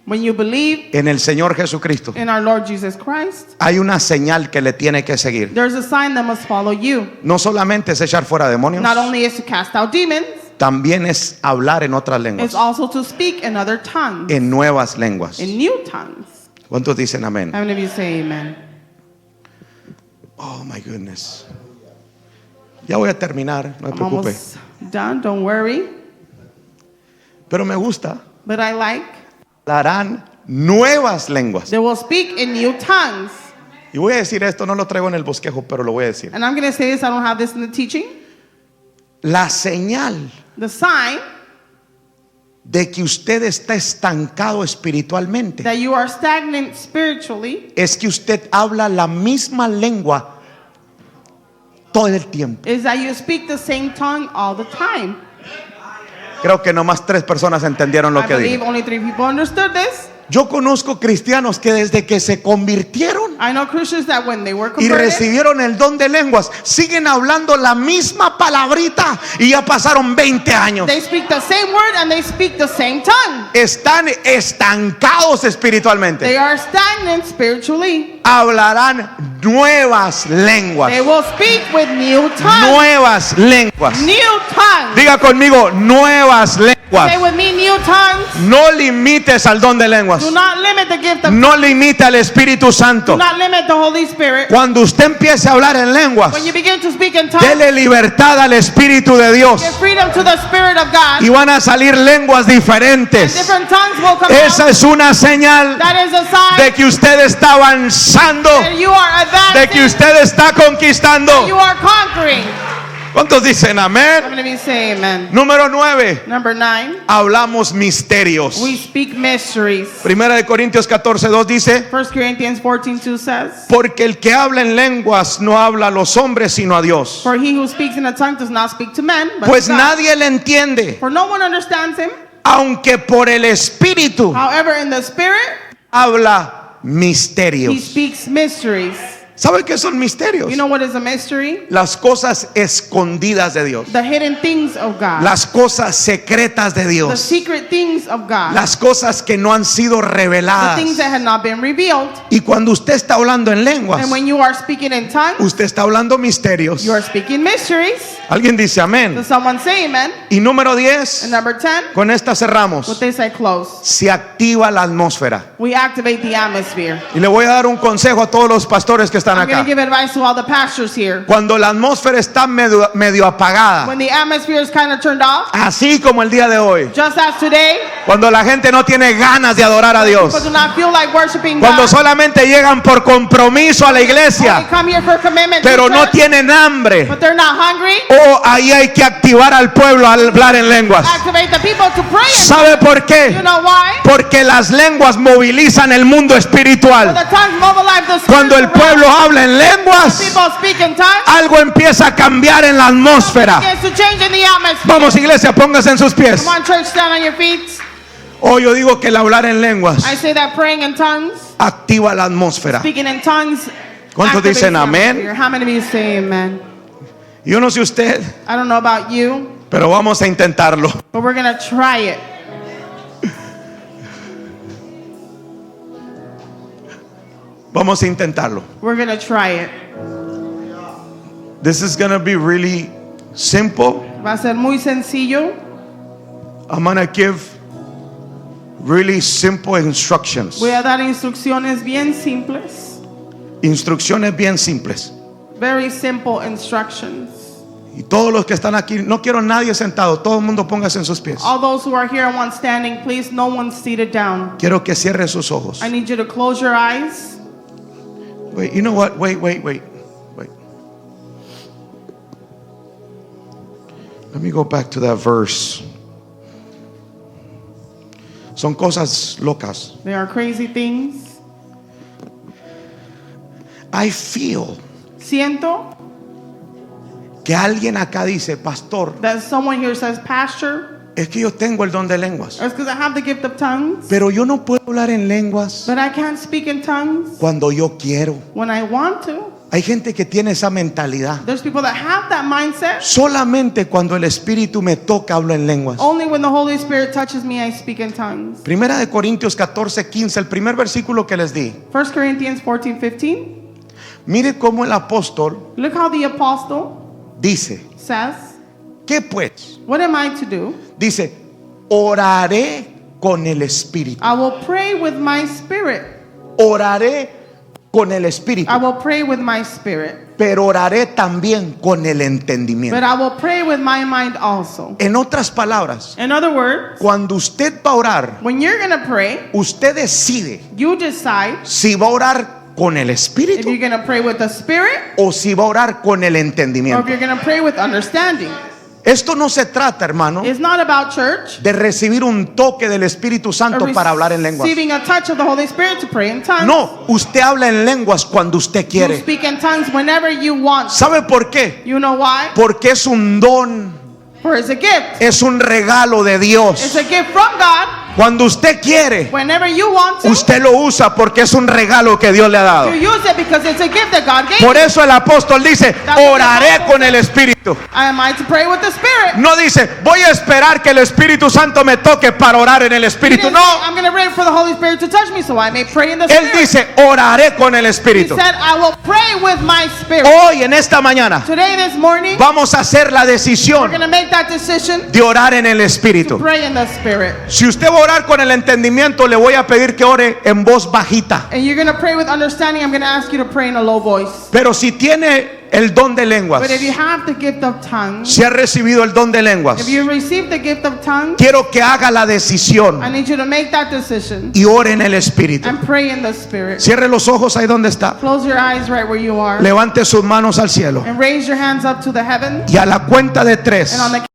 When you believe en el Señor Jesucristo, in our Lord Jesus Christ, hay una señal que le tiene que seguir. there's a sign that must follow you. No solamente es echar fuera demonios, Not only is to cast out demons, también es hablar en otras it's lenguas, also to speak in other tongues, en nuevas lenguas. in new tongues. ¿Cuántos dicen amén? How many of you say amen? Oh my goodness. Ya voy a terminar, no se I'm preocupe. almost done, don't worry. Pero me gusta. But I like, Hablarán nuevas lenguas. they will speak in new tongues. Y voy a decir esto, no lo traigo en el bosquejo, pero lo voy a decir. And I'm going to say this, I don't have this in the teaching. La señal The sign de que usted está estancado espiritualmente that you are stagnant spiritually es que usted habla la misma lengua todo el tiempo. is that you speak the same tongue all the time. Creo que nomás 3 personas entendieron lo I que believe dije. only 3 people understood this. Yo conozco cristianos que desde que se convirtieron I know Christians that when they were y converted, recibieron el don de lenguas, siguen hablando la misma palabrita y ya pasaron 20 años. they speak the same word and they speak the same tongue. Están estancados They espiritualmente. are stagnant spiritually. Hablarán nuevas lenguas. They will speak with new tongues. Nuevas lenguas. New tongues. Diga conmigo, nuevas lenguas. Say with me, new tongues. No limites al don de lenguas. Do not limit the gift of No limite al Espíritu Do Santo. not limit the Holy Spirit. Cuando usted empiece a hablar en lenguas, When you begin to speak in tongues, dele libertad al Espíritu de Dios give freedom to the Spirit of God. y van a salir lenguas diferentes. Different tongues will come Esa out. es una señal That is a sign de que usted está avanzando, that you are de que advancing, usted está conquistando. you are conquering. ¿Cuántos dicen How amén? many of you say amen? Número 9. Number 9, Hablamos misterios. we speak mysteries. Primera de Corintios 14:2 dice: 1 Corinthians 14:2 says, porque el que habla en lenguas no habla a los hombres sino a Dios, for he who speaks in a tongue does not speak to men, but pues to God. nadie le entiende, For no one understands him. aunque por el Espíritu However, in the Spirit, habla he misterios. speaks mysteries. ¿Sabe qué son misterios? You know what is a mystery? Las cosas escondidas de Dios, The hidden things of God. las cosas secretas de The Dios, secret things of God. las cosas que no han sido The reveladas. things that had not been revealed. Y cuando usted está hablando en lenguas, And when you are speaking in tongues, usted está hablando misterios. you are speaking mysteries. Alguien dice amén. Does someone say amen? Y número And 10, number 10, con esta cerramos. with this I close. Se activa la atmósfera. We activate the atmosphere. Y le voy a dar un consejo a todos los pastores que están I'm going to acá. give advice to all the pastors here. Cuando la atmósfera está medio apagada, When the atmosphere is kind of turned off, así como el día de hoy, just as today, cuando la gente no tiene ganas de adorar a Dios, people do not feel like worshiping cuando God. solamente llegan por compromiso a la They iglesia, come here for commitment pero to no church, tienen hambre, but they're not hungry. ahí hay que activar al pueblo al hablar en lenguas. Activate the people to pray. ¿Sabe por You qué? know why? Porque las lenguas movilizan el mundo For espiritual. the tongues mobilize the Cuando el spiritual realm. pueblo habla en lenguas, People speak in tongues. algo empieza a cambiar en la atmósfera. Begins to change in the atmosphere. Vamos, iglesia, póngase en sus pies. Come on, church, stand on your feet. Hoy yo digo que el hablar en lenguas I say that praying in tongues, activa la atmósfera. speaking in tongues. ¿Cuántos activates dicen the amén? atmosphere. How many of you say amen? Yo no sé usted, I don't know about you, pero vamos a intentarlo. but we're going to try it. Vamos a intentarlo. We're going to try it. This is going to be really simple. Va a ser muy sencillo. I'm going to give really simple instructions. Voy a dar instrucciones bien simples. Instrucciones bien simples. Very simple instructions. Y todos los que están aquí, no quiero nadie sentado, todo el mundo póngase en sus pies. All those who are here and one standing, please, no one seated down. Quiero que cierre sus ojos. I need you to close your eyes. Wait, you know what? Wait. Let me go back to that verse. Son cosas locas. They are crazy things. I feel Siento que alguien acá dice, pastor, that someone here says, Pastor, es que yo tengo el don de lenguas, It's because I have the gift of tongues, pero yo no puedo hablar en lenguas but I can't speak in tongues cuando yo quiero. when I want to. Hay gente que tiene esa mentalidad. There's people that have that mindset. Solamente cuando el Espíritu me toca hablo en lenguas. Only when the Holy Spirit touches me, I speak in tongues. Primera de Corintios 14:15, el primer versículo que les di. 1 Corinthians 14:15. Mire cómo el apóstol Look how the apostle dice, says, ¿qué pues? what am I to do? Dice, oraré con el Espíritu. I will pray with my spirit. Oraré con el Espíritu, I will pray with my spirit. pero oraré también con el entendimiento. But I will pray with my mind also. En otras palabras, In other words, cuando usted va a orar, when you're going to pray, usted decide you decide si va a orar con el if Espíritu you're going to pray with the spirit o si va a orar con el or if entendimiento. you're going to pray with understanding. Esto no se trata, hermano, It's not about church de recibir un toque del Espíritu or Santo para hablar en lenguas. receiving a touch of the Holy Spirit to pray in tongues. No, usted habla en lenguas cuando usted You quiere. speak in tongues whenever you want. ¿Sabe por qué? You know why? Porque es un don, For it's a gift. es un regalo de It's Dios. a gift from God. Cuando usted quiere, Whenever you want to, usted lo usa porque es un regalo que Dios le ha dado. you use it because it's a gift that God gave Por you. eso el apóstol dice, oraré con el Espíritu. Am I to pray with the Spirit? No dice, voy a esperar que el Espíritu Santo me toque para orar en el He Espíritu. didn't say, No, I'm going to pray for the Holy Spirit to touch me so I may pray in the él Spirit. dice, oraré con el He Espíritu. said, I will pray with my spirit. Hoy, en esta mañana, Today, this morning, vamos a hacer la we're decisión going to make that decision de orar en el to Espíritu. pray in the Spirit. Si usted va a orar con el entendimiento, le voy a pedir que ore en voz bajita. And you're going to pray with understanding. I'm going to ask you to pray in a low voice. Pero si tiene el don de lenguas, But if you have the gift of tongues, si ha recibido el don de lenguas, if you receive the gift of tongues, quiero que haga la decisión I need you to make that decision y ore en el Espíritu. and pray in the Spirit. Cierre los ojos ahí donde está. Close your eyes right where you are Levante sus manos al cielo. and raise your hands up to the heavens. Y a la cuenta de 3, And on the